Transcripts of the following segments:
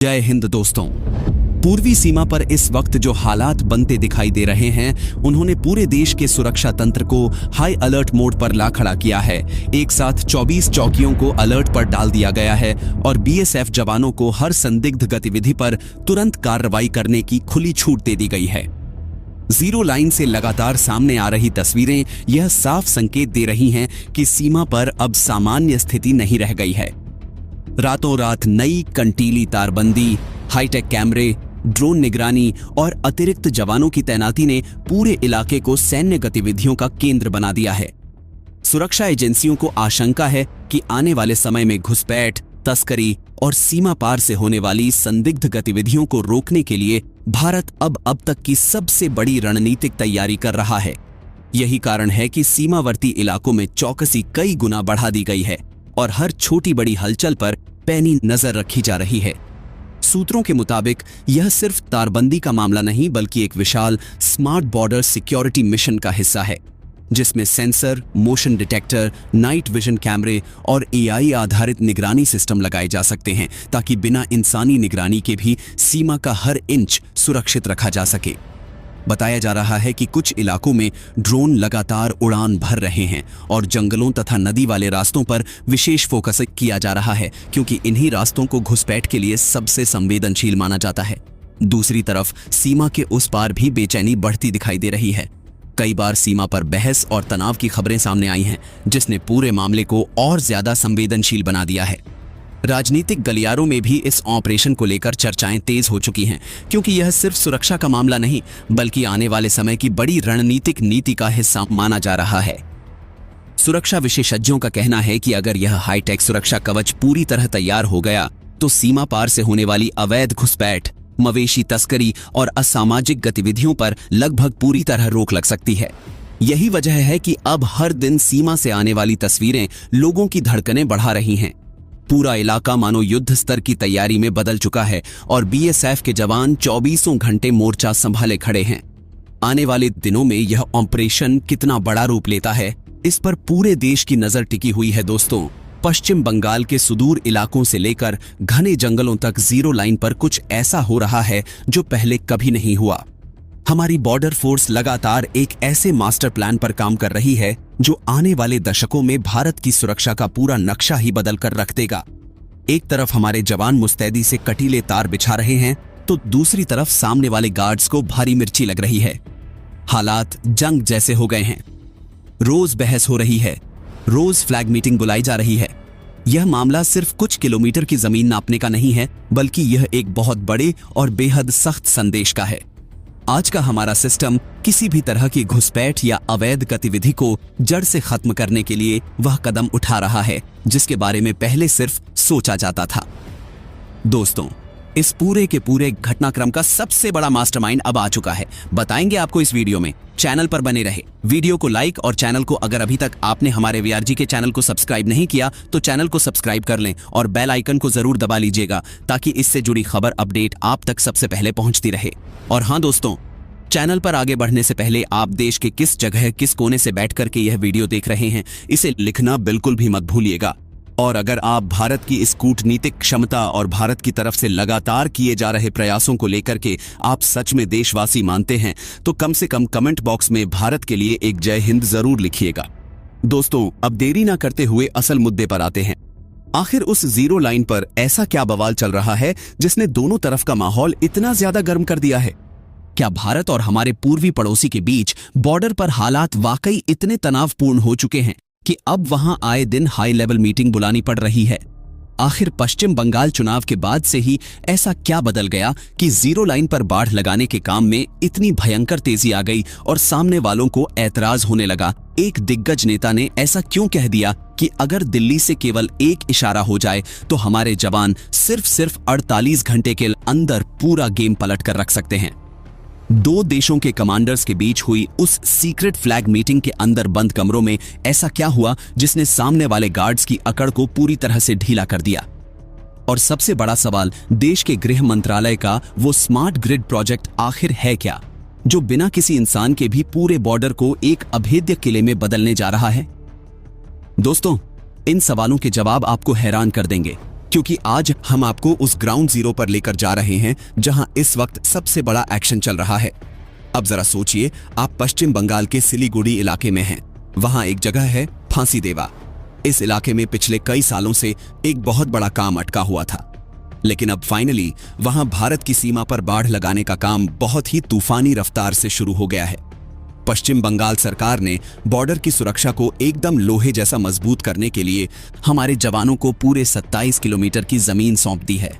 जय हिंद दोस्तों। पूर्वी सीमा पर इस वक्त जो हालात बनते दिखाई दे रहे हैं, उन्होंने पूरे देश के सुरक्षा तंत्र को हाई अलर्ट मोड पर ला खड़ा किया है। एक साथ 24 चौकियों को अलर्ट पर डाल दिया गया है और बीएसएफ जवानों को हर संदिग्ध गतिविधि पर तुरंत कार्रवाई करने की खुली छूट दे दी गई है। जीरो लाइन से लगातार सामने आ रही तस्वीरें यह साफ संकेत दे रही हैं कि सीमा पर अब सामान्य स्थिति नहीं रह गई है। रातों रात नई कंटीली तारबंदी, हाईटेक कैमरे, ड्रोन निगरानी और अतिरिक्त जवानों की तैनाती ने पूरे इलाके को सैन्य गतिविधियों का केंद्र बना दिया है। सुरक्षा एजेंसियों को आशंका है कि आने वाले समय में घुसपैठ, तस्करी और सीमा पार से होने वाली संदिग्ध गतिविधियों को रोकने के लिए भारत अब तक की सबसे बड़ी रणनीतिक तैयारी कर रहा है। यही कारण है कि सीमावर्ती इलाकों में चौकसी कई गुना बढ़ा दी गई है और हर छोटी बड़ी हलचल पर पैनी नजर रखी जा रही है। सूत्रों के मुताबिक यह सिर्फ तारबंदी का मामला नहीं, बल्कि एक विशाल स्मार्ट बॉर्डर सिक्योरिटी मिशन का हिस्सा है, जिसमें sensor, motion detector, night vision कैमरे और एआई आधारित निगरानी सिस्टम लगाए जा सकते हैं, ताकि बिना इंसानी निगरानी के भी सीमा का हर इंच सुरक्षित रखा जा सके। बताया जा रहा है कि कुछ इलाकों में ड्रोन लगातार उड़ान भर रहे हैं और जंगलों तथा नदी वाले रास्तों पर विशेष फोकस किया जा रहा है, क्योंकि इन्हीं रास्तों को घुसपैठ के लिए सबसे संवेदनशील माना जाता है। दूसरी तरफ सीमा के उस पार भी बेचैनी बढ़ती दिखाई दे रही है। कई बार सीमा पर बहस और तनाव की खबरें सामने आई हैं, जिसने पूरे मामले को और ज्यादा संवेदनशील बना दिया है। राजनीतिक गलियारों में भी इस ऑपरेशन को लेकर चर्चाएं तेज हो चुकी हैं, क्योंकि यह सिर्फ सुरक्षा का मामला नहीं, बल्कि आने वाले समय की बड़ी रणनीतिक नीति का हिस्सा माना जा रहा है। सुरक्षा विशेषज्ञों का कहना है कि अगर यह हाईटेक सुरक्षा कवच पूरी तरह तैयार हो गया, तो सीमा पार से होने वाली अवैध घुसपैठ, मवेशी तस्करी और असामाजिक गतिविधियों पर लगभग पूरी तरह रोक लग सकती है। यही वजह है कि अब हर दिन सीमा से आने वाली तस्वीरें लोगों की धड़कनें बढ़ा रही हैं। पूरा इलाका मानो युद्ध स्तर की तैयारी में बदल चुका है और बीएसएफ के जवान 24 घंटे मोर्चा संभाले खड़े हैं। आने वाले दिनों में यह ऑपरेशन कितना बड़ा रूप लेता है, इस पर पूरे देश की नजर टिकी हुई है। दोस्तों, पश्चिम बंगाल के सुदूर इलाकों से लेकर घने जंगलों तक जीरो लाइन पर कुछ ऐसा हो रहा है जो पहले कभी नहीं हुआ। हमारी बॉर्डर फोर्स लगातार एक ऐसे मास्टर प्लान पर काम कर रही है जो आने वाले दशकों में भारत की सुरक्षा का पूरा नक्शा ही बदल कर रख देगा। एक तरफ हमारे जवान मुस्तैदी से कटीले तार बिछा रहे हैं, तो दूसरी तरफ सामने वाले गार्ड्स को भारी मिर्ची लग रही है। हालात जंग जैसे हो गए हैं। रोज बहस हो रही है, रोज फ्लैग मीटिंग बुलाई जा रही है। यह मामला सिर्फ कुछ किलोमीटर की जमीन नापने का नहीं है, बल्कि यह एक बहुत बड़े और बेहद सख्त संदेश का है। आज का हमारा सिस्टम किसी भी तरह की घुसपैठ या अवैध गतिविधि को जड़ से खत्म करने के लिए वह कदम उठा रहा है, जिसके बारे में पहले सिर्फ सोचा जाता था। दोस्तों, इस पूरे के पूरे घटनाक्रम का सबसे बड़ा मास्टरमाइंड अब आ चुका है। बताएंगे आपको इस वीडियो में। चैनल पर बने रहे, वीडियो को लाइक और चैनल को, अगर अभी तक आपने हमारे वीआरजी के चैनल को सब्सक्राइब नहीं किया तो चैनल को सब्सक्राइब कर लें और बेल आइकन को जरूर दबा लीजिएगा, ताकि इससे जुड़ी खबर अपडेट आप तक सबसे पहले पहुंचती रहे। और हाँ दोस्तों, चैनल पर आगे बढ़ने से पहले आप देश के किस जगह, किस कोने से बैठ करके यह वीडियो देख रहे हैं, इसे लिखना बिल्कुल भी मत भूलिएगा। और अगर आप भारत की इस कूटनीतिक क्षमता और भारत की तरफ से लगातार किए जा रहे प्रयासों को लेकर के आप सच में देशवासी मानते हैं, तो कम से कम कमेंट बॉक्स में भारत के लिए एक जय हिंद जरूर लिखिएगा। दोस्तों, अब देरी ना करते हुए असल मुद्दे पर आते हैं। आखिर उस जीरो लाइन पर ऐसा क्या बवाल चल रहा है जिसने दोनों तरफ का माहौल इतना ज्यादा गर्म कर दिया है? क्या भारत और हमारे पूर्वी पड़ोसी के बीच बॉर्डर पर हालात वाकई इतने तनावपूर्ण हो चुके हैं कि अब वहां आए दिन हाई लेवल मीटिंग बुलानी पड़ रही है? आखिर पश्चिम बंगाल चुनाव के बाद से ही ऐसा क्या बदल गया कि जीरो लाइन पर बाढ़ लगाने के काम में इतनी भयंकर तेजी आ गई और सामने वालों को ऐतराज होने लगा? एक दिग्गज नेता ने ऐसा क्यों कह दिया कि अगर दिल्ली से केवल एक इशारा हो जाए तो हमारे जवान सिर्फ 48 घंटे के अंदर पूरा गेम पलट कर रख सकते हैं? दो देशों के कमांडर्स के बीच हुई उस सीक्रेट फ्लैग मीटिंग के अंदर बंद कमरों में ऐसा क्या हुआ जिसने सामने वाले गार्ड्स की अकड़ को पूरी तरह से ढीला कर दिया? और सबसे बड़ा सवाल, देश के गृह मंत्रालय का वो स्मार्ट ग्रिड प्रोजेक्ट आखिर है क्या, जो बिना किसी इंसान के भी पूरे बॉर्डर को एक अभेद्य किले में बदलने जा रहा है? दोस्तों, इन सवालों के जवाब आपको हैरान कर देंगे। क्योंकि आज हम आपको उस ग्राउंड जीरो पर लेकर जा रहे हैं जहां इस वक्त सबसे बड़ा एक्शन चल रहा है। अब जरा सोचिए, आप पश्चिम बंगाल के सिलीगुड़ी इलाके में हैं। वहां एक जगह है फांसी देवा। इस इलाके में पिछले कई सालों से एक बहुत बड़ा काम अटका हुआ था, लेकिन अब फाइनली वहां भारत की सीमा पर बाढ़ लगाने का काम बहुत ही तूफानी रफ्तार से शुरू हो गया है। पश्चिम बंगाल सरकार ने बॉर्डर की सुरक्षा को एकदम लोहे जैसा मजबूत करने के लिए हमारे जवानों को पूरे 27 किलोमीटर की जमीन सौंप दी है।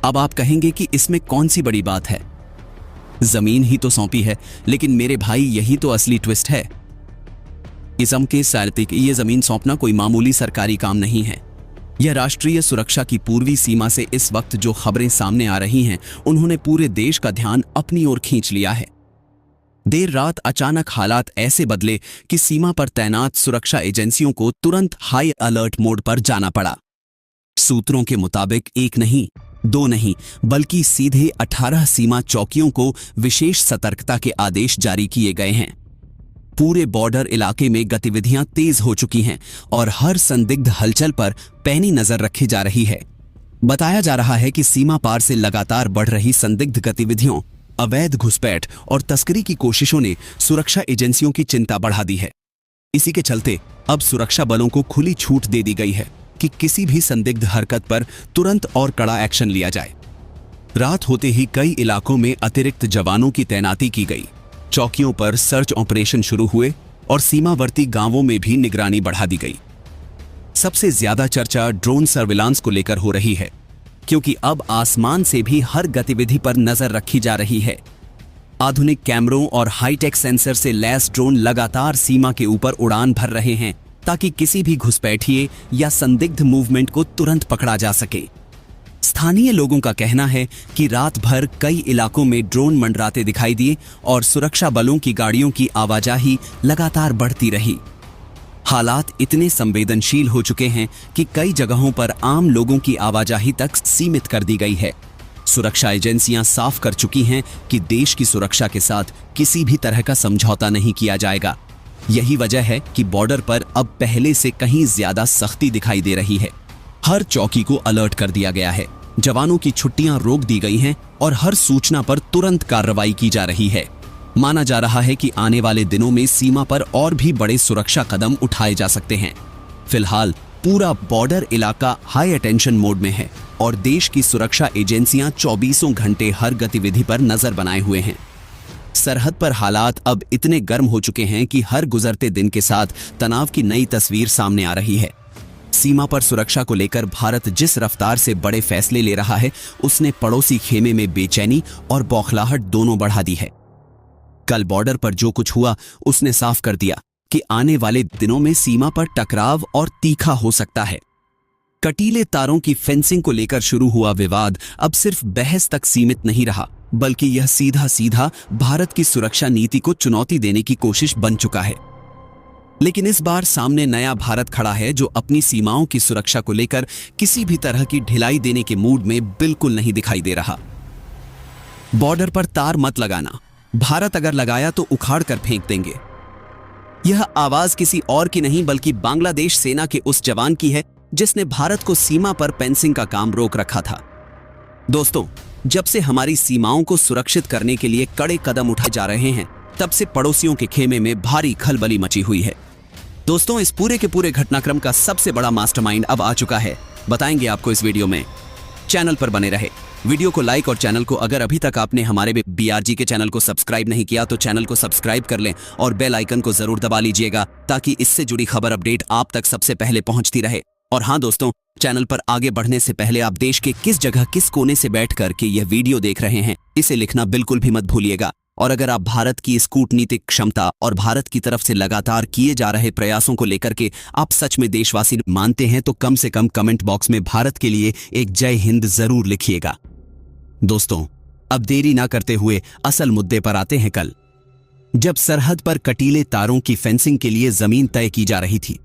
अब आप कहेंगे कि इसमें कौन सी बड़ी बात है, जमीन ही तो सौंपी है। लेकिन मेरे भाई, यही तो असली ट्विस्ट है। इसम के सार्थिक ये जमीन सौंपना कोई मामूली सरकारी काम नहीं है। यह राष्ट्रीय सुरक्षा की पूर्वी सीमा से इस वक्त जो खबरें सामने आ रही हैं, उन्होंने पूरे देश का ध्यान अपनी ओर खींच लिया है। देर रात अचानक हालात ऐसे बदले कि सीमा पर तैनात सुरक्षा एजेंसियों को तुरंत हाई अलर्ट मोड पर जाना पड़ा। सूत्रों के मुताबिक एक नहीं, दो नहीं, बल्कि सीधे 18 सीमा चौकियों को विशेष सतर्कता के आदेश जारी किए गए हैं। पूरे बॉर्डर इलाके में गतिविधियां तेज हो चुकी हैं और हर संदिग्ध हलचल पर पैनी नजर रखी जा रही है। बताया जा रहा है कि सीमा पार से लगातार बढ़ रही संदिग्ध गतिविधियों, अवैध घुसपैठ और तस्करी की कोशिशों ने सुरक्षा एजेंसियों की चिंता बढ़ा दी है। इसी के चलते अब सुरक्षा बलों को खुली छूट दे दी गई है कि किसी भी संदिग्ध हरकत पर तुरंत और कड़ा एक्शन लिया जाए। रात होते ही कई इलाकों में अतिरिक्त जवानों की तैनाती की गई। चौकियों पर सर्च ऑपरेशन शुरू हुए और सीमावर्ती गांवों में भी निगरानी बढ़ा दी गई। सबसे ज्यादा चर्चा ड्रोन सर्विलांस को लेकर हो रही है, क्योंकि अब आसमान से भी हर गतिविधि पर नजर रखी जा रही है। आधुनिक कैमरों और हाईटेक सेंसर से लैस ड्रोन लगातार सीमा के ऊपर उड़ान भर रहे हैं ताकि किसी भी घुसपैठिए या संदिग्ध मूवमेंट को तुरंत पकड़ा जा सके। स्थानीय लोगों का कहना है कि रात भर कई इलाकों में ड्रोन मंडराते दिखाई दिए और सुरक्षा बलों की गाड़ियों की आवाजाही लगातार बढ़ती रही। हालात इतने संवेदनशील हो चुके हैं कि कई जगहों पर आम लोगों की आवाजाही तक सीमित कर दी गई है। सुरक्षा एजेंसियां साफ कर चुकी हैं कि देश की सुरक्षा के साथ किसी भी तरह का समझौता नहीं किया जाएगा। यही वजह है कि बॉर्डर पर अब पहले से कहीं ज्यादा सख्ती दिखाई दे रही है। हर चौकी को अलर्ट कर दिया गया है, जवानों की छुट्टियां रोक दी गई हैं और हर सूचना पर तुरंत कार्रवाई की जा रही है। माना जा रहा है कि आने वाले दिनों में सीमा पर और भी बड़े सुरक्षा कदम उठाए जा सकते हैं। फिलहाल पूरा बॉर्डर इलाका हाई अटेंशन मोड में है और देश की सुरक्षा एजेंसियां 24 घंटे हर गतिविधि पर नजर बनाए हुए हैं। सरहद पर हालात अब इतने गर्म हो चुके हैं कि हर गुजरते दिन के साथ तनाव की नई तस्वीर सामने आ रही है। सीमा पर सुरक्षा को लेकर भारत जिस रफ्तार से बड़े फैसले ले रहा है, उसने पड़ोसी खेमे में बेचैनी और बौखलाहट दोनों बढ़ा दी है। कल बॉर्डर पर जो कुछ हुआ, उसने साफ कर दिया कि आने वाले दिनों में सीमा पर टकराव और तीखा हो सकता है। कटीले तारों की फेंसिंग को लेकर शुरू हुआ विवाद अब सिर्फ बहस तक सीमित नहीं रहा, बल्कि यह सीधा सीधा भारत की सुरक्षा नीति को चुनौती देने की कोशिश बन चुका है। लेकिन इस बार सामने नया भारत खड़ा है जो अपनी सीमाओं की सुरक्षा को लेकर किसी भी तरह की ढिलाई देने के मूड में बिल्कुल नहीं दिखाई दे रहा। बॉर्डर पर तार मत लगाना, भारत अगर लगाया तो उखाड़ कर फेंक देंगे। यह आवाज किसी और की नहीं बल्कि बांग्लादेश सेना के उस जवान की है जिसने भारत को सीमा पर फेंसिंग का काम रोक रखा था। दोस्तों, जब से हमारी सीमाओं को सुरक्षित करने के लिए कड़े कदम उठाए जा रहे हैं, तब से पड़ोसियों के खेमे में भारी खलबली मची हुई है। दोस्तों, इस पूरे के पूरे घटनाक्रम का सबसे बड़ा मास्टरमाइंड अब आ चुका है। बताएंगे आपको इस वीडियो में। चैनल पर बने रहे, वीडियो को लाइक और चैनल को अगर अभी तक आपने हमारे BRG के चैनल को सब्सक्राइब नहीं किया तो चैनल को सब्सक्राइब कर लें और बेल आइकन को जरूर दबा लीजिएगा ताकि इससे जुड़ी खबर अपडेट आप तक सबसे पहले पहुंचती रहे। और हाँ दोस्तों, चैनल पर आगे बढ़ने से पहले आप देश के किस जगह किस कोने से बैठ कर के यह वीडियो देख रहे हैं, इसे लिखना बिल्कुल भी मत भूलिएगा। और अगर आप भारत की इस कूटनीतिक क्षमता और भारत की तरफ से लगातार किए जा रहे प्रयासों को लेकर के आप सच में देशवासी मानते हैं तो कम से कम कमेंट बॉक्स में भारत के लिए एक जय हिंद जरूर लिखिएगा। दोस्तों, अब देरी ना करते हुए असल मुद्दे पर आते हैं। कल जब सरहद पर कटीले तारों की फेंसिंग के लिए जमीन तय की जा रही थी,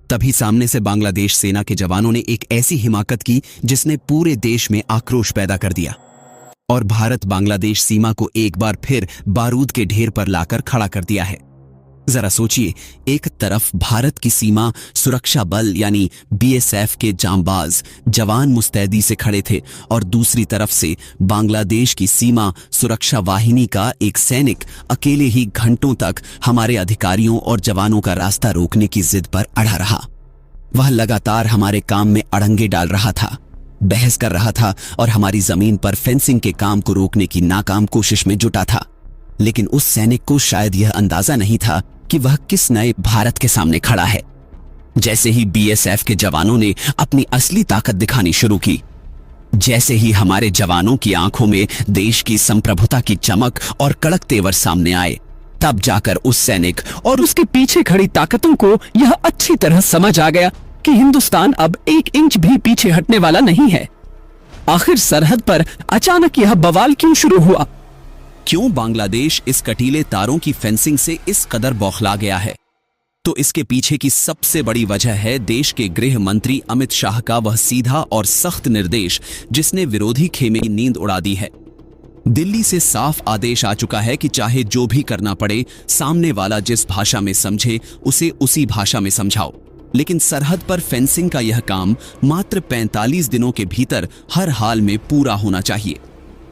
तभी सामने से बांग्लादेश सेना के जवानों ने एक ऐसी हिमाकत की जिसने पूरे देश में आक्रोश पैदा कर दिया और भारत बांग्लादेश सीमा को एक बार फिर बारूद के ढेर पर लाकर खड़ा कर दिया है। जरा सोचिए, एक तरफ भारत की सीमा सुरक्षा बल यानी बीएसएफ के जांबाज जवान मुस्तैदी से खड़े थे और दूसरी तरफ से बांग्लादेश की सीमा सुरक्षा वाहिनी का एक सैनिक अकेले ही घंटों तक हमारे अधिकारियों और जवानों का रास्ता रोकने की जिद पर अड़ा रहा। वह लगातार हमारे काम में अड़ंगे डाल रहा था, बहस कर रहा था और हमारी जमीन पर फेंसिंग के काम को रोकने की नाकाम कोशिश में जुटा था। लेकिन उस सैनिक को शायद यह अंदाजा नहीं था कि वह किस नए भारत के सामने खड़ा है। जैसे ही बीएसएफ के जवानों ने अपनी असली ताकत दिखानी शुरू की, जैसे ही हमारे जवानों की आंखों में देश की संप्रभुता की चमक और कड़क तेवर सामने आए, तब जाकर उस सैनिक और उसके पीछे खड़ी ताकतों को यह अच्छी तरह समझ आ गया कि हिंदुस्तान अब 1 इंच भी पीछे हटने वाला नहीं है। आखिर सरहद पर अचानक यह बवाल क्यों शुरू हुआ? क्यों बांग्लादेश इस कटीले तारों की फेंसिंग से इस कदर बौखला गया है? तो इसके पीछे की सबसे बड़ी वजह है देश के गृह मंत्री अमित शाह का वह सीधा और सख्त निर्देश जिसने विरोधी खेमे की नींद उड़ा दी है। दिल्ली से साफ आदेश आ चुका है कि चाहे जो भी करना पड़े, सामने वाला जिस भाषा में समझे उसे उसी भाषा में समझाओ। लेकिन सरहद पर फेंसिंग का यह काम मात्र 45 दिनों के भीतर हर हाल में पूरा होना चाहिए।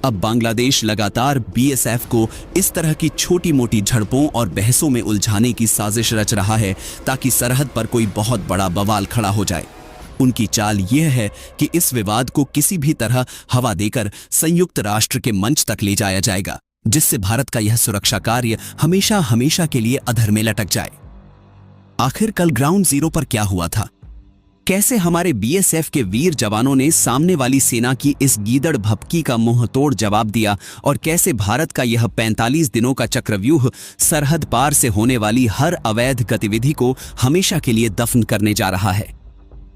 अब बांग्लादेश लगातार बीएसएफ को इस तरह की छोटी मोटी झड़पों और बहसों में उलझाने की साजिश रच रहा है ताकि सरहद पर कोई बहुत बड़ा बवाल खड़ा हो जाए। उनकी चाल यह है कि इस विवाद को किसी भी तरह हवा देकर संयुक्त राष्ट्र के मंच तक ले जाया जाएगा, जिससे भारत का यह सुरक्षा कार्य हमेशा हमेशा के लिए अधर में लटक जाए। आखिर कल ग्राउंड जीरो पर क्या हुआ था? कैसे हमारे बीएसएफ के वीर जवानों ने सामने वाली सेना की इस गीदड़ भभकी का मुंह तोड़ जवाब दिया और कैसे भारत का यह 45 दिनों का चक्रव्यूह सरहद पार से होने वाली हर अवैध गतिविधि को हमेशा के लिए दफन करने जा रहा है?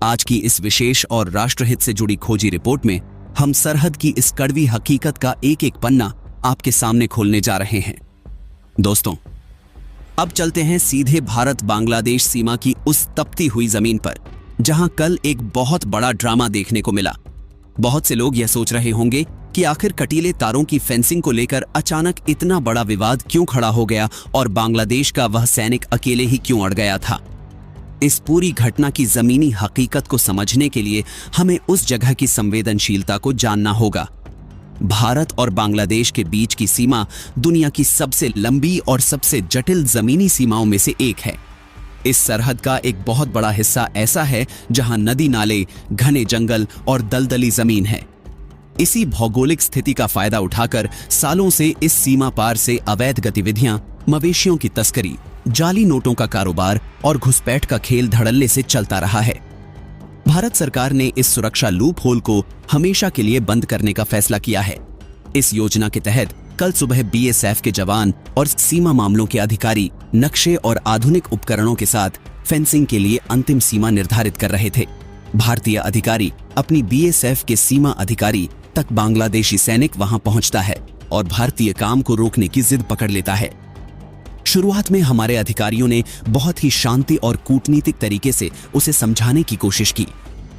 आज की इस विशेष और राष्ट्रहित से जुड़ी खोजी रिपोर्ट में हम सरहद की इस कड़वी हकीकत का एक एक पन्ना आपके सामने खोलने जा रहे हैं। दोस्तों, अब चलते हैं सीधे भारत बांग्लादेश सीमा की उस तपती हुई जमीन पर, जहां कल एक बहुत बड़ा ड्रामा देखने को मिला। बहुत से लोग यह सोच रहे होंगे कि आखिर कटीले तारों की फेंसिंग को लेकर अचानक इतना बड़ा विवाद क्यों खड़ा हो गया और बांग्लादेश का वह सैनिक अकेले ही क्यों अड़ गया था। इस पूरी घटना की जमीनी हकीकत को समझने के लिए हमें उस जगह की संवेदनशीलता को जानना होगा। भारत और बांग्लादेश के बीच की सीमा दुनिया की सबसे लंबी और सबसे जटिल जमीनी सीमाओं में से एक है। इस सरहद का एक बहुत बड़ा हिस्सा ऐसा है जहां नदी नाले, घने जंगल और दलदली जमीन है। इसी भौगोलिक स्थिति का फायदा उठाकर सालों से इस सीमा पार से अवैध गतिविधियां, मवेशियों की तस्करी, जाली नोटों का कारोबार और घुसपैठ का खेल धड़ल्ले से चलता रहा है। भारत सरकार ने इस सुरक्षा लूप होल को हमेशा के लिए बंद करने का फैसला किया है। इस योजना के तहत कल सुबह बीएसएफ के जवान और सीमा मामलों के अधिकारी नक्शे और आधुनिक उपकरणों के साथ फेंसिंग के लिए अंतिम सीमा निर्धारित कर रहे थे। भारतीय अधिकारी अपनी बीएसएफ के सीमा अधिकारी तक बांग्लादेशी सैनिक वहां पहुंचता है और भारतीय काम को रोकने की जिद पकड़ लेता है। शुरुआत में हमारे अधिकारियों ने बहुत ही शांति और कूटनीतिक तरीके से उसे समझाने की कोशिश की।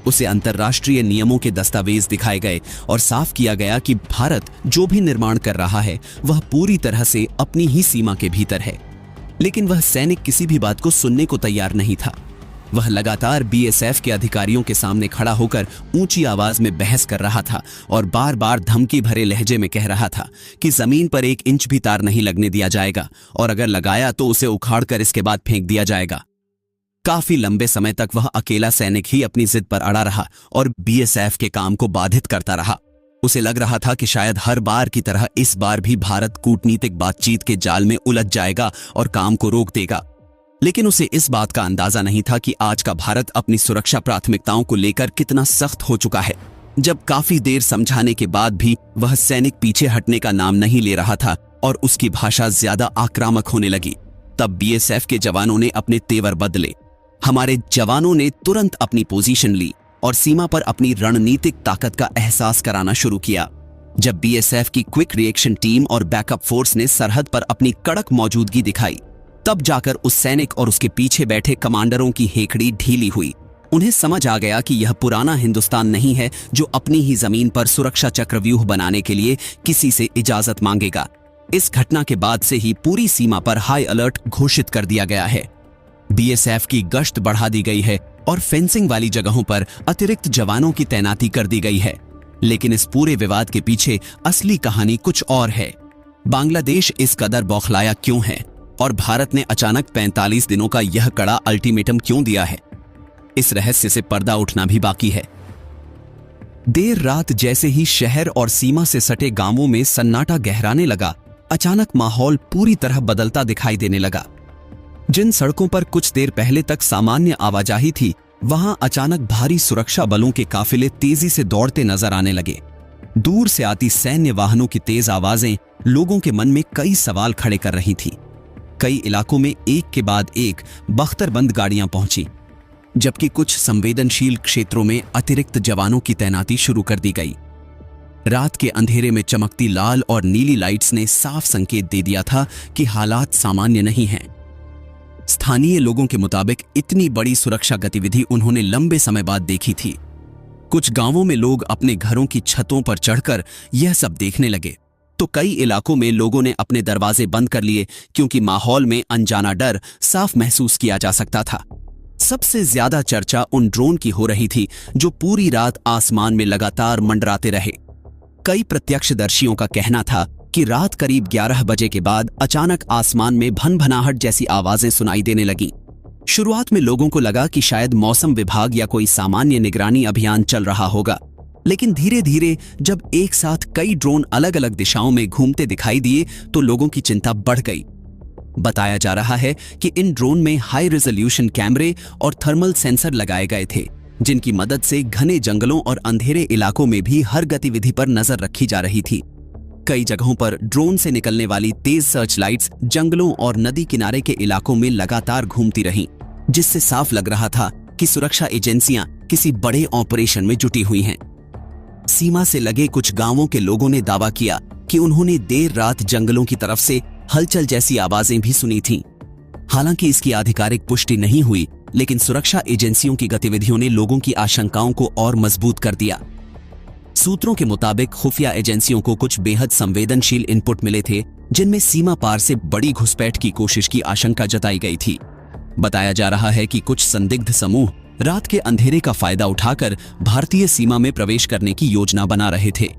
उसे अंतर्राष्ट्रीय नियमों के दस्तावेज दिखाए गए और साफ किया गया कि भारत जो भी निर्माण कर रहा है वह पूरी तरह से अपनी ही सीमा के भीतर है। लेकिन वह सैनिक किसी भी बात को सुनने को तैयार नहीं था। वह लगातार बीएसएफ के अधिकारियों के सामने खड़ा होकर ऊंची आवाज में बहस कर रहा था और बार बार धमकी भरे लहजे में कह रहा था कि जमीन पर 1 इंच भी तार नहीं लगने दिया जाएगा और अगर लगाया तो उसे उखाड़कर इसके बाद फेंक दिया जाएगा। काफी लंबे समय तक वह अकेला सैनिक ही अपनी जिद पर अड़ा रहा और बीएसएफ के काम को बाधित करता रहा। उसे लग रहा था कि शायद हर बार की तरह इस बार भी भारत कूटनीतिक बातचीत के जाल में उलझ जाएगा और काम को रोक देगा। लेकिन उसे इस बात का अंदाजा नहीं था कि आज का भारत अपनी सुरक्षा प्राथमिकताओं को लेकर कितना सख्त हो चुका है। जब काफी देर समझाने के बाद भी वह सैनिक पीछे हटने का नाम नहीं ले रहा था और उसकी भाषा ज्यादा आक्रामक होने लगी, तब बीएसएफ के जवानों ने अपने तेवर बदले। हमारे जवानों ने तुरंत अपनी पोजीशन ली और सीमा पर अपनी रणनीतिक ताकत का एहसास कराना शुरू किया। जब बीएसएफ की क्विक रिएक्शन टीम और बैकअप फोर्स ने सरहद पर अपनी कड़क मौजूदगी दिखाई, तब जाकर उस सैनिक और उसके पीछे बैठे कमांडरों की हेकड़ी ढीली हुई। उन्हें समझ आ गया कि यह पुराना हिंदुस्तान नहीं है जो अपनी ही जमीन पर सुरक्षा चक्रव्यूह बनाने के लिए किसी से इजाजत मांगेगा। इस घटना के बाद से ही पूरी सीमा पर हाई अलर्ट घोषित कर दिया गया है। बीएसएफ की गश्त बढ़ा दी गई है और फेंसिंग वाली जगहों पर अतिरिक्त जवानों की तैनाती कर दी गई है। लेकिन इस पूरे विवाद के पीछे असली कहानी कुछ और है। बांग्लादेश इस कदर बौखलाया क्यों है और भारत ने अचानक 45 दिनों का यह कड़ा अल्टीमेटम क्यों दिया है? इस रहस्य से पर्दा उठना भी बाकी है। देर रात जैसे ही शहर और सीमा से सटे गांवों में सन्नाटा गहराने लगा, अचानक माहौल पूरी तरह बदलता दिखाई देने लगा। जिन सड़कों पर कुछ देर पहले तक सामान्य आवाजाही थी, वहां अचानक भारी सुरक्षा बलों के काफिले तेजी से दौड़ते नजर आने लगे। दूर से आती सैन्य वाहनों की तेज आवाजें लोगों के मन में कई सवाल खड़े कर रही थी। कई इलाकों में एक के बाद एक बख्तरबंद गाड़ियां पहुंची, जबकि कुछ संवेदनशील क्षेत्रों में अतिरिक्त जवानों की तैनाती शुरू कर दी गई। रात के अंधेरे में चमकती लाल और नीली लाइट्स ने साफ संकेत दे दिया था कि हालात सामान्य नहीं हैं। स्थानीय लोगों के मुताबिक इतनी बड़ी सुरक्षा गतिविधि उन्होंने लंबे समय बाद देखी थी। कुछ गांवों में लोग अपने घरों की छतों पर चढ़कर यह सब देखने लगे, तो कई इलाकों में लोगों ने अपने दरवाजे बंद कर लिए, क्योंकि माहौल में अनजाना डर साफ महसूस किया जा सकता था। सबसे ज्यादा चर्चा उन ड्रोन की हो रही थी जो पूरी रात आसमान में लगातार मंडराते रहे। कई प्रत्यक्षदर्शियों का कहना था कि रात करीब 11 बजे के बाद अचानक आसमान में भनभनाहट जैसी आवाजें सुनाई देने लगीं। शुरुआत में लोगों को लगा कि शायद मौसम विभाग या कोई सामान्य निगरानी अभियान चल रहा होगा, लेकिन धीरे धीरे जब एक साथ कई ड्रोन अलग अलग दिशाओं में घूमते दिखाई दिए तो लोगों की चिंता बढ़ गई। बताया जा रहा है कि इन ड्रोन में हाई रेजोल्यूशन कैमरे और थर्मल सेंसर लगाए गए थे, जिनकी मदद से घने जंगलों और अंधेरे इलाकों में भी हर गतिविधि पर नजर रखी जा रही थी। कई जगहों पर ड्रोन से निकलने वाली तेज सर्च लाइट्स जंगलों और नदी किनारे के इलाकों में लगातार घूमती रहीं, जिससे साफ लग रहा था कि सुरक्षा एजेंसियां किसी बड़े ऑपरेशन में जुटी हुई हैं। सीमा से लगे कुछ गांवों के लोगों ने दावा किया कि उन्होंने देर रात जंगलों की तरफ से हलचल जैसी आवाजें भी सुनी थीं। हालांकि इसकी आधिकारिक पुष्टि नहीं हुई, लेकिन सुरक्षा एजेंसियों की गतिविधियों ने लोगों की आशंकाओं को और मजबूत कर दिया। सूत्रों के मुताबिक खुफिया एजेंसियों को कुछ बेहद संवेदनशील इनपुट मिले थे, जिनमें सीमा पार से बड़ी घुसपैठ की कोशिश की आशंका जताई गई थी। बताया जा रहा है कि कुछ संदिग्ध समूह रात के अंधेरे का फायदा उठाकर भारतीय सीमा में प्रवेश करने की योजना बना रहे थे।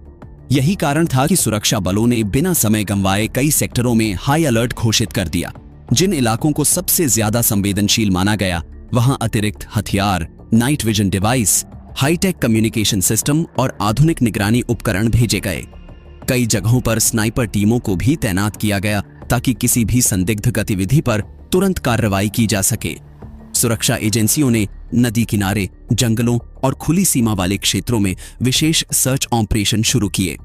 यही कारण था कि सुरक्षा बलों ने बिना समय गंवाए कई सेक्टरों में हाई अलर्ट घोषित कर दिया। जिन इलाकों को सबसे ज्यादा संवेदनशील माना गया, वहां अतिरिक्त हथियार, night vision device, hi-tech communication system और आधुनिक निगरानी उपकरण भेजे गए। कई जगहों पर स्नाइपर टीमों को भी तैनात किया गया ताकि किसी भी संदिग्ध गतिविधि पर तुरंत कार्रवाई की जा सके। सुरक्षा एजेंसियों ने नदी किनारे, जंगलों और खुली सीमा वाले क्षेत्रों में विशेष सर्च ऑपरेशन शुरू किए।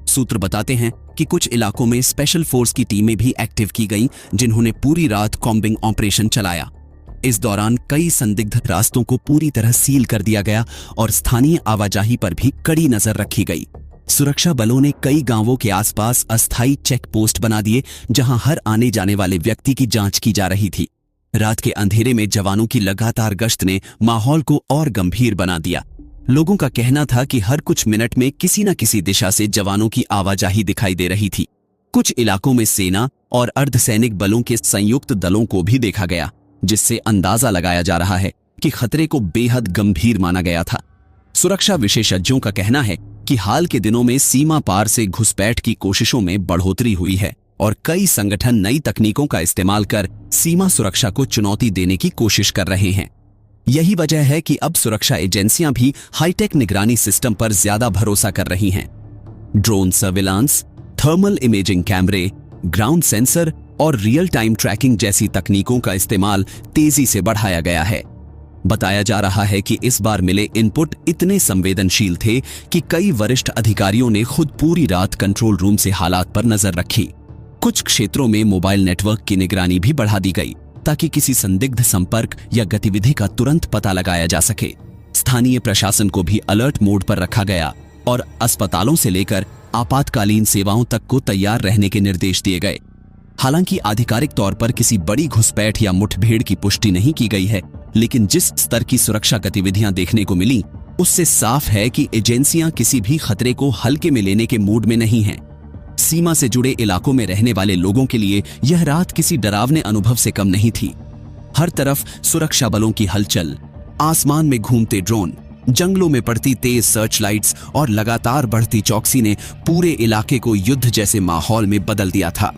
सूत्र बताते हैं कि कुछ इलाकों में स्पेशल फोर्स की टीमें भी एक्टिव की गईं, जिन्होंने पूरी रात कॉम्बिंग ऑपरेशन चलाया। इस दौरान कई संदिग्ध रास्तों को पूरी तरह सील कर दिया गया और स्थानीय आवाजाही पर भी कड़ी नजर रखी गई। सुरक्षा बलों ने कई गांवों के आसपास अस्थायी चेक पोस्ट बना दिए, जहां हर आने जाने वाले व्यक्ति की जांच की जा रही थी। रात के अंधेरे में जवानों की लगातार गश्त ने माहौल को और गंभीर बना दिया। लोगों का कहना था कि हर कुछ मिनट में किसी न किसी दिशा से जवानों की आवाजाही दिखाई दे रही थी। कुछ इलाकों में सेना और अर्धसैनिक बलों के संयुक्त दलों को भी देखा गया, जिससे अंदाजा लगाया जा रहा है कि खतरे को बेहद गंभीर माना गया था। सुरक्षा विशेषज्ञों का कहना है कि हाल के दिनों में सीमा पार से घुसपैठ की कोशिशों में बढ़ोतरी हुई है और कई संगठन नई तकनीकों का इस्तेमाल कर सीमा सुरक्षा को चुनौती देने की कोशिश कर रहे हैं। यही वजह है कि अब सुरक्षा एजेंसियां भी हाईटेक निगरानी सिस्टम पर ज्यादा भरोसा कर रही हैं। ड्रोन सर्विलांस, थर्मल इमेजिंग कैमरे, ग्राउंड सेंसर और रियल टाइम ट्रैकिंग जैसी तकनीकों का इस्तेमाल तेजी से बढ़ाया गया है। बताया जा रहा है कि इस बार मिले इनपुट इतने संवेदनशील थे कि कई वरिष्ठ अधिकारियों ने खुद पूरी रात कंट्रोल रूम से हालात पर नजर रखी। कुछ क्षेत्रों में मोबाइल नेटवर्क की निगरानी भी बढ़ा दी गई ताकि किसी संदिग्ध संपर्क या गतिविधि का तुरंत पता लगाया जा सके। स्थानीय प्रशासन को भी अलर्ट मोड पर रखा गया और अस्पतालों से लेकर आपातकालीन सेवाओं तक को तैयार रहने के निर्देश दिए गए। हालांकि आधिकारिक तौर पर किसी बड़ी घुसपैठ या मुठभेड़ की पुष्टि नहीं की गई है, लेकिन जिस स्तर की सुरक्षा गतिविधियां देखने को मिली, उससे साफ है कि एजेंसियां किसी भी खतरे को हल्के में लेने के मूड में नहीं हैं। सीमा से जुड़े इलाकों में रहने वाले लोगों के लिए यह रात किसी डरावने अनुभव से कम नहीं थी। हर तरफ सुरक्षा बलों की हलचल, आसमान में घूमते ड्रोन, जंगलों में पड़ती तेज सर्च लाइट्स और लगातार बढ़ती चौकसी ने पूरे इलाके को युद्ध जैसे माहौल में बदल दिया था।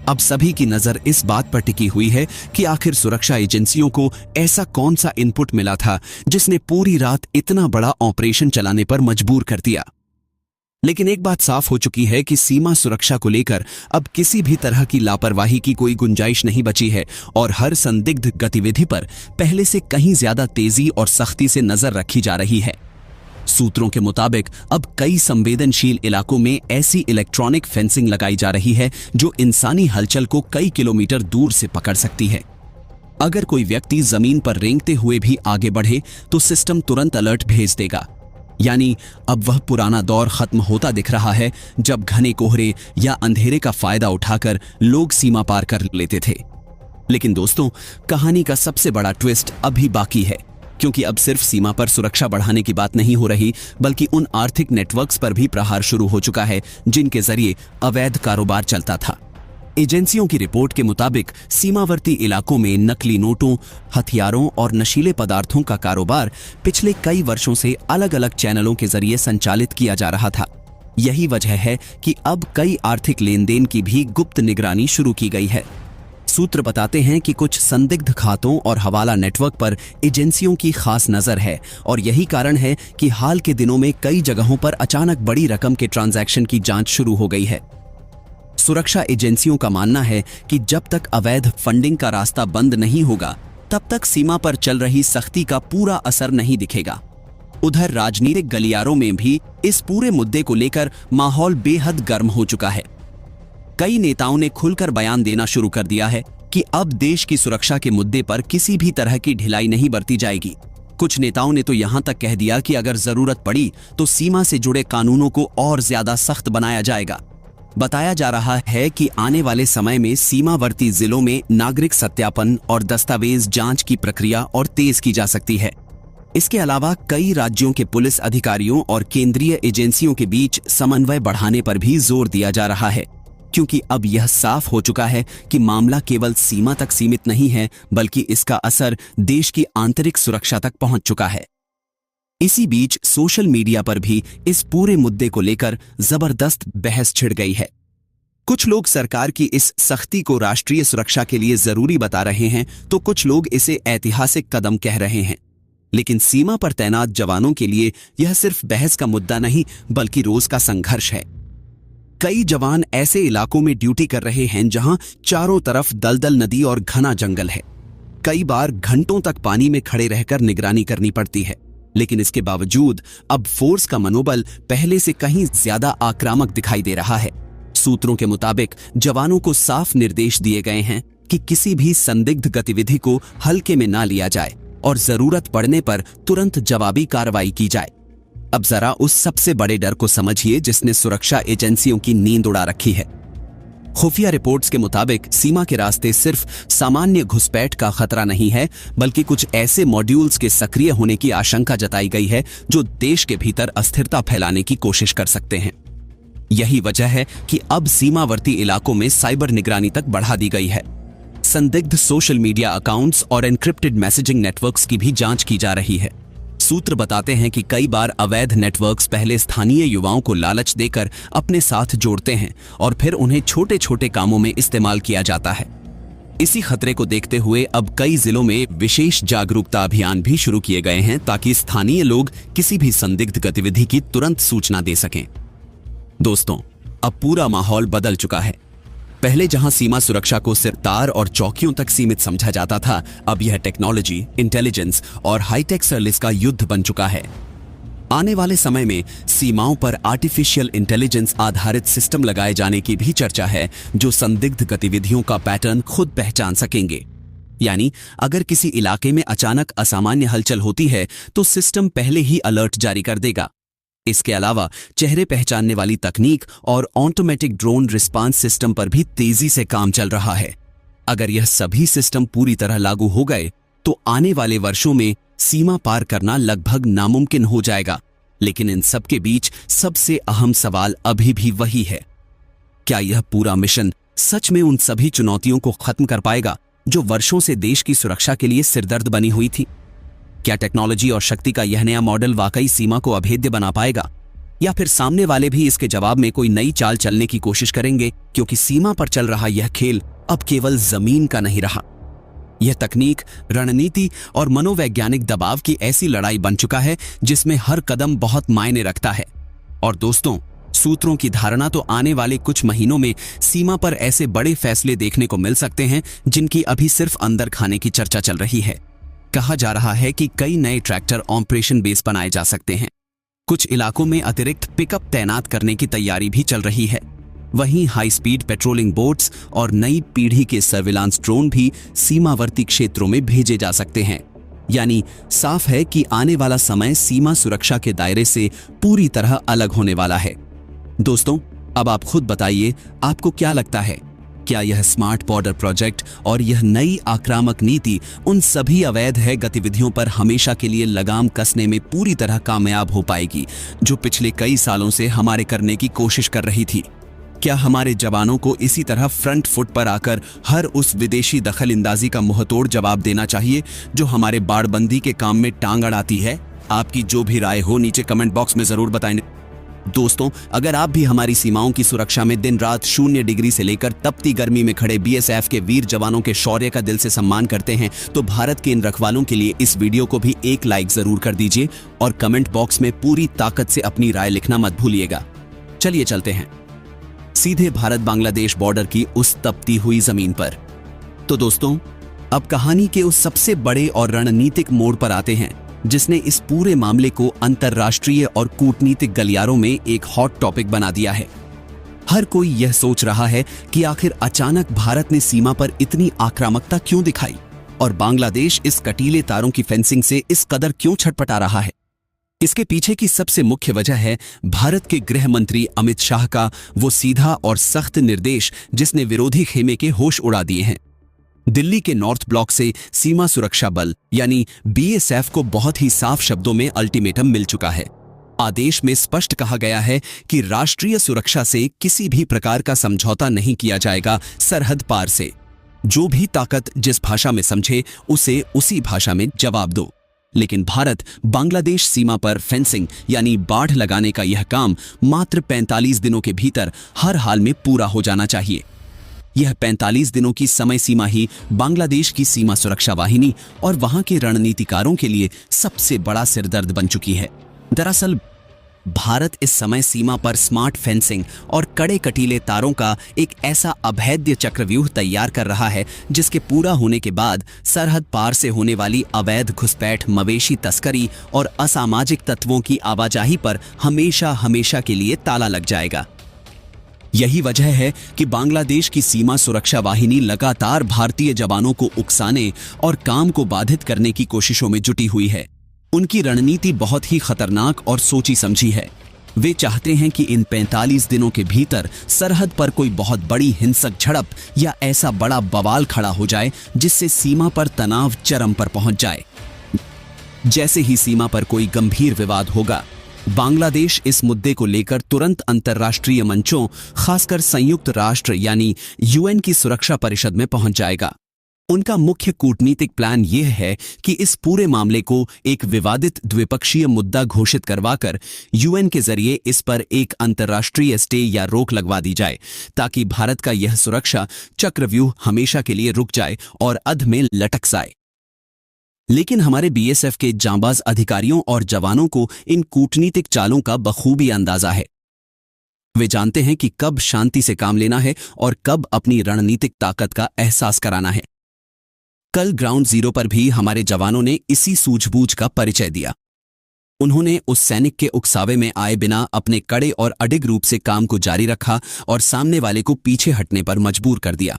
अब सभी की नजर इस बात पर टिकी हुई है कि आखिर सुरक्षा एजेंसियों को ऐसा कौन सा इनपुट मिला था जिसने पूरी रात इतना बड़ा ऑपरेशन चलाने पर मजबूर कर दिया। लेकिन एक बात साफ हो चुकी है कि सीमा सुरक्षा को लेकर अब किसी भी तरह की लापरवाही की कोई गुंजाइश नहीं बची है और हर संदिग्ध गतिविधि पर पहले से कहीं ज्यादा तेजी और सख्ती से नजर रखी जा रही है। सूत्रों के मुताबिक अब कई संवेदनशील इलाकों में ऐसी इलेक्ट्रॉनिक फेंसिंग लगाई जा रही है जो इंसानी हलचल को कई किलोमीटर दूर से पकड़ सकती है। अगर कोई व्यक्ति जमीन पर रेंगते हुए भी आगे बढ़े तो सिस्टम तुरंत अलर्ट भेज देगा। यानी अब वह पुराना दौर खत्म होता दिख रहा है जब घने कोहरे या अंधेरे का फायदा उठाकर लोग सीमा पार कर लेते थे। लेकिन दोस्तों, कहानी का सबसे बड़ा ट्विस्ट अभी बाकी है, क्योंकि अब सिर्फ सीमा पर सुरक्षा बढ़ाने की बात नहीं हो रही, बल्कि उन आर्थिक नेटवर्क्स पर भी प्रहार शुरू हो चुका है जिनके जरिए अवैध कारोबार चलता था। एजेंसियों की रिपोर्ट के मुताबिक सीमावर्ती इलाकों में नकली नोटों, हथियारों और नशीले पदार्थों का कारोबार पिछले कई वर्षों से अलग अलग चैनलों के जरिए संचालित किया जा रहा था। यही वजह है कि अब कई आर्थिक लेन देन की भी गुप्त निगरानी शुरू की गई है। सूत्र बताते हैं कि कुछ संदिग्ध खातों और हवाला नेटवर्क पर एजेंसियों की खास नजर है और यही कारण है कि हाल के दिनों में कई जगहों पर अचानक बड़ी रकम के ट्रांजैक्शन की जांच शुरू हो गई है। सुरक्षा एजेंसियों का मानना है कि जब तक अवैध फंडिंग का रास्ता बंद नहीं होगा, तब तक सीमा पर चल रही सख्ती का पूरा असर नहीं दिखेगा। उधर राजनीतिक गलियारों में भी इस पूरे मुद्दे को लेकर माहौल बेहद गर्म हो चुका है। कई नेताओं ने खुलकर बयान देना शुरू कर दिया है कि अब देश की सुरक्षा के मुद्दे पर किसी भी तरह की ढिलाई नहीं बरती जाएगी। कुछ नेताओं ने तो यहां तक कह दिया कि अगर जरूरत पड़ी तो सीमा से जुड़े कानूनों को और ज्यादा सख्त बनाया जाएगा। बताया जा रहा है कि आने वाले समय में सीमावर्ती जिलों में नागरिक सत्यापन और दस्तावेज जांच की प्रक्रिया और तेज की जा सकती है। इसके अलावा कई राज्यों के पुलिस अधिकारियों और केंद्रीय एजेंसियों के बीच समन्वय बढ़ाने पर भी जोर दिया जा रहा है, क्योंकि अब यह साफ हो चुका है कि मामला केवल सीमा तक सीमित नहीं है, बल्कि इसका असर देश की आंतरिक सुरक्षा तक पहुंच चुका है। इसी बीच सोशल मीडिया पर भी इस पूरे मुद्दे को लेकर जबरदस्त बहस छिड़ गई है। कुछ लोग सरकार की इस सख्ती को राष्ट्रीय सुरक्षा के लिए जरूरी बता रहे हैं, तो कुछ लोग इसे ऐतिहासिक कदम कह रहे हैं। लेकिन सीमा पर तैनात जवानों के लिए यह सिर्फ बहस का मुद्दा नहीं, बल्कि रोज का संघर्ष है। कई जवान ऐसे इलाकों में ड्यूटी कर रहे हैं जहां चारों तरफ दलदल नदी और घना जंगल है। कई बार घंटों तक पानी में खड़े रहकर निगरानी करनी पड़ती है, लेकिन इसके बावजूद अब फोर्स का मनोबल पहले से कहीं ज्यादा आक्रामक दिखाई दे रहा है। सूत्रों के मुताबिक जवानों को साफ निर्देश दिए गए हैं कि किसी भी संदिग्ध गतिविधि को हल्के में ना लिया जाए और जरूरत पड़ने पर तुरंत जवाबी कार्रवाई की जाए। अब जरा उस सबसे बड़े डर को समझिए जिसने सुरक्षा एजेंसियों की नींद उड़ा रखी है। खुफिया रिपोर्ट्स के मुताबिक सीमा के रास्ते सिर्फ सामान्य घुसपैठ का खतरा नहीं है, बल्कि कुछ ऐसे मॉड्यूल्स के सक्रिय होने की आशंका जताई गई है जो देश के भीतर अस्थिरता फैलाने की कोशिश कर सकते हैं। यही वजह है कि अब सीमावर्ती इलाकों में साइबर निगरानी तक बढ़ा दी गई है। संदिग्ध सोशल मीडिया अकाउंट्स और एन्क्रिप्टेड मैसेजिंग नेटवर्क्स की भी जांच की जा रही है। सूत्र बताते हैं कि कई बार अवैध नेटवर्क्स पहले स्थानीय युवाओं को लालच देकर अपने साथ जोड़ते हैं और फिर उन्हें छोटे छोटे कामों में इस्तेमाल किया जाता है। इसी खतरे को देखते हुए अब कई जिलों में विशेष जागरूकता अभियान भी शुरू किए गए हैं ताकि स्थानीय लोग किसी भी संदिग्ध गतिविधि की तुरंत सूचना दे सकें। दोस्तों, अब पूरा माहौल बदल चुका है। पहले जहां सीमा सुरक्षा को सिर्फ तार और चौकियों तक सीमित समझा जाता था, अब यह टेक्नोलॉजी, इंटेलिजेंस और हाईटेक सर्विस का युद्ध बन चुका है। आने वाले समय में सीमाओं पर आर्टिफिशियल इंटेलिजेंस आधारित सिस्टम लगाए जाने की भी चर्चा है, जो संदिग्ध गतिविधियों का पैटर्न खुद पहचान सकेंगे। यानी अगर किसी इलाके में अचानक असामान्य हलचल होती है तो सिस्टम पहले ही अलर्ट जारी कर देगा। इसके अलावा चेहरे पहचानने वाली तकनीक और ऑटोमेटिक ड्रोन रिस्पांस सिस्टम पर भी तेजी से काम चल रहा है। अगर यह सभी सिस्टम पूरी तरह लागू हो गए तो आने वाले वर्षों में सीमा पार करना लगभग नामुमकिन हो जाएगा। लेकिन इन सब के बीच सबसे अहम सवाल अभी भी वही है, क्या यह पूरा मिशन सच में उन सभी चुनौतियों को खत्म कर पाएगा जो वर्षों से देश की सुरक्षा के लिए सिरदर्द बनी हुई थी? क्या टेक्नोलॉजी और शक्ति का यह नया मॉडल वाकई सीमा को अभेद्य बना पाएगा, या फिर सामने वाले भी इसके जवाब में कोई नई चाल चलने की कोशिश करेंगे, क्योंकि सीमा पर चल रहा यह खेल अब केवल जमीन का नहीं रहा। यह तकनीक, रणनीति और मनोवैज्ञानिक दबाव की ऐसी लड़ाई बन चुका है जिसमें हर कदम बहुत मायने रखता है। और दोस्तों, सूत्रों की धारणा तो आने वाले कुछ महीनों में सीमा पर ऐसे बड़े फैसले देखने को मिल सकते हैं जिनकी अभी सिर्फ अंदर खाने की चर्चा चल रही है। कहा जा रहा है कि कई नए ट्रैक्टर ऑपरेशन बेस बनाए जा सकते हैं। कुछ इलाकों में अतिरिक्त पिकअप तैनात करने की तैयारी भी चल रही है। वहीं हाई स्पीड पेट्रोलिंग बोट्स और नई पीढ़ी के सर्विलांस ड्रोन भी सीमावर्ती क्षेत्रों में भेजे जा सकते हैं। यानी साफ है कि आने वाला समय सीमा सुरक्षा के दायरे से पूरी तरह अलग होने वाला है। दोस्तों, अब आप खुद बताइए, आपको क्या लगता है? क्या यह स्मार्ट बॉर्डर प्रोजेक्ट और यह नई आक्रामक नीति उन सभी अवैध है गतिविधियों पर हमेशा के लिए लगाम कसने में पूरी तरह कामयाब हो पाएगी जो पिछले कई सालों से हमारे करने की कोशिश कर रही थी? क्या हमारे जवानों को इसी तरह फ्रंट फुट पर आकर हर उस विदेशी दखलंदाजी का मुंहतोड़ जवाब देना चाहिए जो हमारे बाड़बंदी के काम में टांग अड़ाती है? आपकी जो भी राय हो नीचे कमेंट बॉक्स में जरूर बताएं। दोस्तों, अगर आप भी हमारी सीमाओं की सुरक्षा में दिन रात 0 डिग्री से लेकर तपती गर्मी में खड़े बीएसएफ के वीर जवानों के शौर्य का दिल से सम्मान करते हैं तो भारत के इन रखवालों के लिए इस वीडियो को भी एक लाइक जरूर कर दीजिए और कमेंट बॉक्स में पूरी ताकत से अपनी राय लिखना मत भूलिएगा। चलिए चलते हैं सीधे भारत बांग्लादेश बॉर्डर की उस तपती हुई जमीन पर। तो दोस्तों, अब कहानी के उस सबसे बड़े और रणनीतिक मोड़ पर आते हैं जिसने इस पूरे मामले को अंतर्राष्ट्रीय और कूटनीतिक गलियारों में एक हॉट टॉपिक बना दिया है। हर कोई यह सोच रहा है कि आखिर अचानक भारत ने सीमा पर इतनी आक्रामकता क्यों दिखाई और बांग्लादेश इस कटीले तारों की फेंसिंग से इस कदर क्यों छटपटा रहा है। इसके पीछे की सबसे मुख्य वजह है भारत के गृह मंत्री अमित शाह का वो सीधा और सख्त निर्देश जिसने विरोधी खेमे के होश उड़ा दिए हैं। दिल्ली के नॉर्थ ब्लॉक से सीमा सुरक्षा बल यानी बीएसएफ को बहुत ही साफ शब्दों में अल्टीमेटम मिल चुका है। आदेश में स्पष्ट कहा गया है कि राष्ट्रीय सुरक्षा से किसी भी प्रकार का समझौता नहीं किया जाएगा सरहद पार से। जो भी ताकत जिस भाषा में समझे उसे उसी भाषा में जवाब दो। लेकिन भारत बांग्लादेश सीमा पर फेंसिंग यानी बाढ़ लगाने का यह काम मात्र 45 दिनों के भीतर हर हाल में पूरा हो जाना चाहिए। यह 45 दिनों की समय सीमा ही बांग्लादेश की सीमा सुरक्षा वाहिनी और वहां के रणनीतिकारों के लिए सबसे बड़ा सिरदर्द बन चुकी है। दरअसल भारत इस समय सीमा पर स्मार्ट फेंसिंग और कड़े कटीले तारों का एक ऐसा अभेद्य चक्रव्यूह तैयार कर रहा है जिसके पूरा होने के बाद सरहद पार से होने वाली अवैध घुसपैठ, मवेशी तस्करी और असामाजिक तत्वों की आवाजाही पर हमेशा हमेशा के लिए ताला लग जाएगा। यही वजह है कि बांग्लादेश की सीमा सुरक्षा वाहिनी लगातार भारतीय जवानों को उकसाने और काम को बाधित करने की कोशिशों में जुटी हुई है। उनकी रणनीति बहुत ही खतरनाक और सोची समझी है। वे चाहते हैं कि इन 45 दिनों के भीतर सरहद पर कोई बहुत बड़ी हिंसक झड़प या ऐसा बड़ा बवाल खड़ा हो जाए जिससे सीमा पर तनाव चरम पर पहुंच जाए। जैसे ही सीमा पर कोई गंभीर विवाद होगा, बांग्लादेश इस मुद्दे को लेकर तुरंत अंतर्राष्ट्रीय मंचों, खासकर संयुक्त राष्ट्र यानी यूएन की सुरक्षा परिषद में पहुंच जाएगा। उनका मुख्य कूटनीतिक प्लान यह है कि इस पूरे मामले को एक विवादित द्विपक्षीय मुद्दा घोषित करवाकर यूएन के जरिए इस पर एक अंतर्राष्ट्रीय स्टे या रोक लगवा दी जाए ताकि भारत का यह सुरक्षा चक्रव्यूह हमेशा के लिए रुक जाए और अध में लटक जाए। लेकिन हमारे बीएसएफ के जांबाज अधिकारियों और जवानों को इन कूटनीतिक चालों का बखूबी अंदाजा है। वे जानते हैं कि कब शांति से काम लेना है और कब अपनी रणनीतिक ताकत का एहसास कराना है। कल ग्राउंड जीरो पर भी हमारे जवानों ने इसी सूझबूझ का परिचय दिया। उन्होंने उस सैनिक के उकसावे में आए बिना अपने कड़े और अडिग रूप से काम को जारी रखा और सामने वाले को पीछे हटने पर मजबूर कर दिया।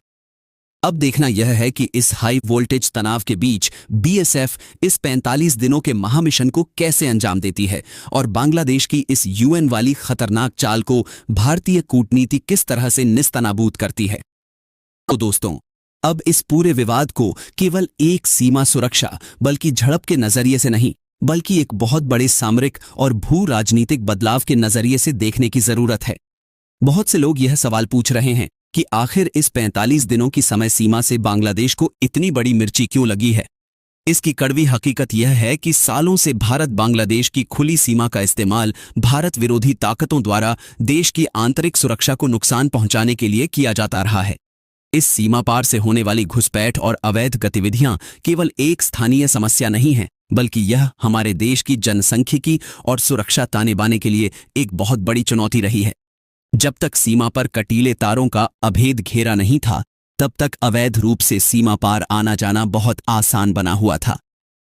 अब देखना यह है कि इस हाई वोल्टेज तनाव के बीच बीएसएफ इस 45 दिनों के महामिशन को कैसे अंजाम देती है और बांग्लादेश की इस यूएन वाली खतरनाक चाल को भारतीय कूटनीति किस तरह से निस्तनाबूद करती है। तो दोस्तों, अब इस पूरे विवाद को केवल एक सीमा सुरक्षा बल्कि झड़प के नजरिए से नहीं, बल्कि एक बहुत बड़े सामरिक और भू राजनीतिक बदलाव के नजरिए से देखने की जरूरत है। बहुत से लोग यह सवाल पूछ रहे हैं कि आखिर इस 45 दिनों की समय सीमा से बांग्लादेश को इतनी बड़ी मिर्ची क्यों लगी है। इसकी कड़वी हकीकत यह है कि सालों से भारत बांग्लादेश की खुली सीमा का इस्तेमाल भारत विरोधी ताकतों द्वारा देश की आंतरिक सुरक्षा को नुकसान पहुंचाने के लिए किया जाता रहा है। इस सीमा पार से होने वाली घुसपैठ और अवैध गतिविधियां केवल एक स्थानीय समस्या नहीं है, बल्कि यह हमारे देश की जनसंख्यिकी और सुरक्षा ताने बाने के लिए एक बहुत बड़ी चुनौती रही है। जब तक सीमा पर कटीले तारों का अभेद घेरा नहीं था, तब तक अवैध रूप से सीमा पार आना जाना बहुत आसान बना हुआ था।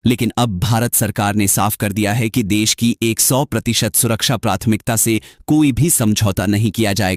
लेकिन अब भारत सरकार ने साफ कर दिया है कि देश की 100% सुरक्षा प्राथमिकता से कोई भी समझौता नहीं किया जाएगा।